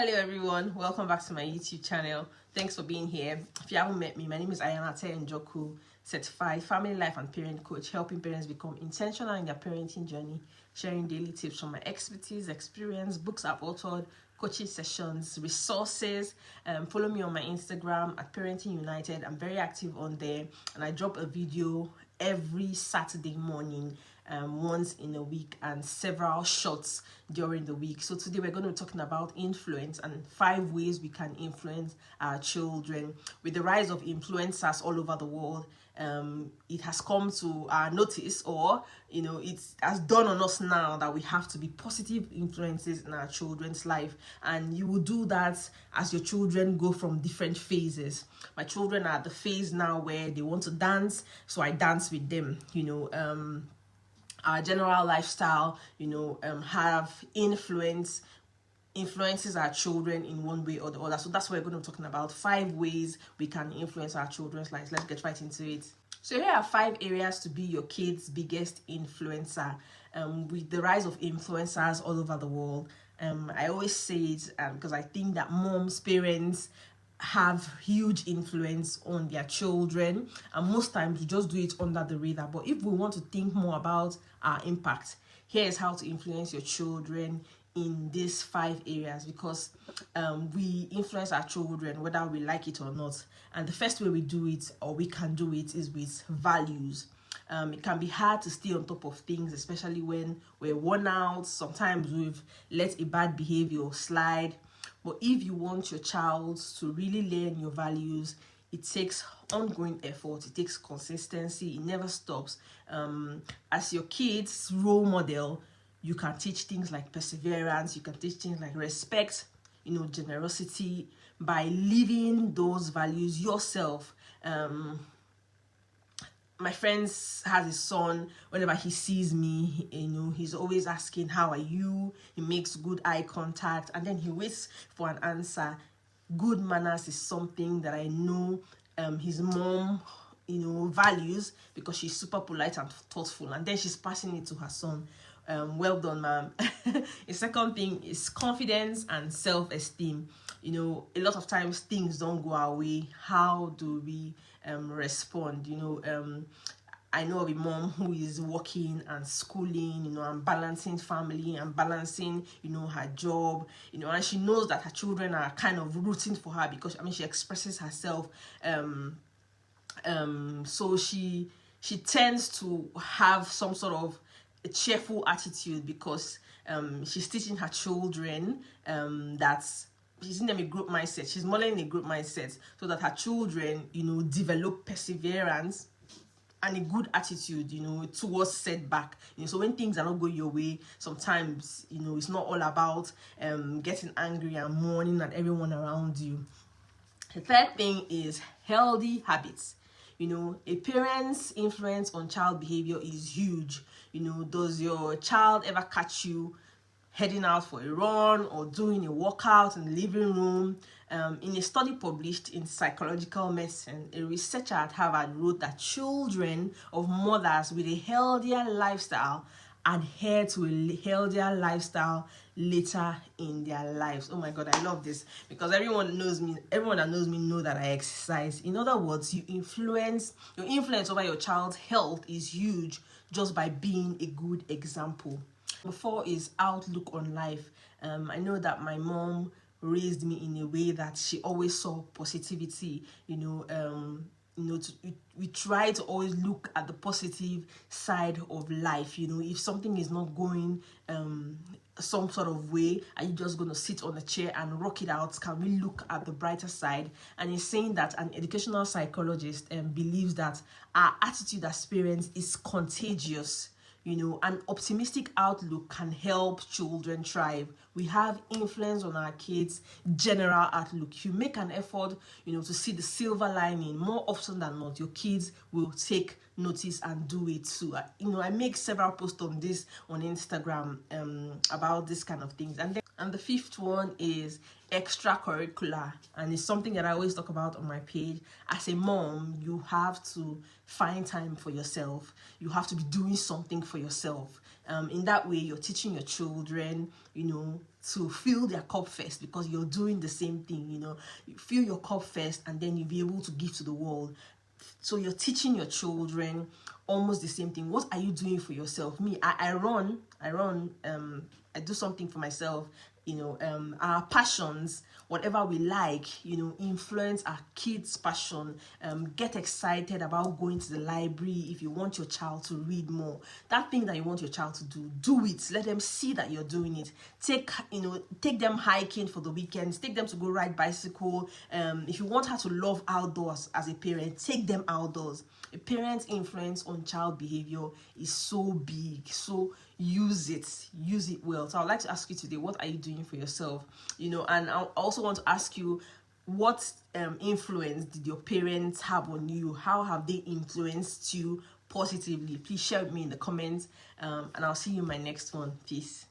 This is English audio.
Hello everyone, welcome back to my YouTube channel. Thanks for being here. If you haven't met me, my name is Ayana Njoku, certified family life and parent coach, helping parents become intentional in their parenting journey, sharing daily tips from my expertise, experience, books I've authored, coaching sessions, resources. Follow me on my Instagram at Parenting United. I'm very active on there, and I drop a video every Saturday morning, once in a week, and several shots during the week. So today we're going to be talking about influence and 5 ways we can influence our children. With the rise of influencers all over the world, it has come to our notice, or it has dawned on us now that we have to be positive influences in our children's life, and you will do that as your children go from different phases. My children are at the phase now where they want to dance, so I dance with them. Our general lifestyle have influences our children in one way or the other. So that's what we're going to be talking about, 5 ways we can influence our children's lives. Let's get right into it. So here are 5 areas to be your kid's biggest influencer. With the rise of influencers all over the world, I always say it because I think that parents have huge influence on their children, and most times we just do it under the radar. But if we want to think more about our impact, here is how to influence your children in these 5 areas, because we influence our children whether we like it or not. And the first way we do it, or we can do it, is with values. It can be hard to stay on top of things, especially when we're worn out. Sometimes we've let a bad behavior slide. But if you want your child to really learn your values, it takes ongoing effort, it takes consistency, it never stops. As your kid's role model, you can teach things like perseverance, you can teach things like respect, generosity, by living those values yourself. My friends has his son. Whenever he sees me, he's always asking, how are you? He makes good eye contact, and then he waits for an answer. Good manners is something that I know his mom values, because she's super polite and thoughtful, and then she's passing it to her son. Well done, ma'am. The second thing is confidence and self-esteem. A lot of times things don't go our way. How do we respond? I know of a mom who is working and schooling, and balancing family and balancing, her job, and she knows that her children are kind of rooting for her, because she expresses herself. So she tends to have some sort of a cheerful attitude, because she's teaching her children that she's in them a group mindset. She's modeling a group mindset, so that her children, develop perseverance and a good attitude, towards setback. So when things are not going your way, sometimes, it's not all about getting angry and mourning at everyone around you. The third thing is healthy habits. A parent's influence on child behavior is huge. Does your child ever catch you heading out for a run or doing a workout in the living room? In a study published in Psychological Medicine, a researcher at Harvard wrote that children of mothers with a healthier lifestyle adhere to a healthier lifestyle later in their lives. Oh my God, I love this, because everyone that knows me know that I exercise. In other words, your influence over your child's health is huge, just by being a good example. Number 4 is outlook on life. I know that my mom raised me in a way that she always saw positivity. We try to always look at the positive side of life. If something is not going some sort of way, are you just going to sit on a chair and rock it out? Can we look at the brighter side? And he's saying that an educational psychologist believes that our attitude as parents is contagious. An optimistic outlook can help children thrive. We have influence on our kids' general outlook. If you make an effort, to see the silver lining, more often than not, your kids will take notice and do it too. I make several posts on this on Instagram about this kind of things. And the 5th one is extracurricular, and it's something that I always talk about on my page. As a mom, you have to find time for yourself. You have to be doing something for yourself. In that way, you're teaching your children, to fill their cup first, because you're doing the same thing. You fill your cup first and then you'll be able to give to the world. So you're teaching your children almost the same thing. What are you doing for yourself? Me, I run, I do something for myself. Our passions, whatever we like, influence our kids' passion. Get excited about going to the library. If you want your child to read more, that thing that you want your child to do it. Let them see that you're doing it. Take them hiking for the weekends. Take them to go ride bicycle. If you want her to love outdoors as a parent, take them outdoors. A parent's influence on child behavior is so big. So use it well. So I'd like to ask you today, what are you doing for yourself? And I also want to ask you, what influence did your parents have on you? How have they influenced you positively? Please share with me in the comments, and I'll see you in my next one. Peace.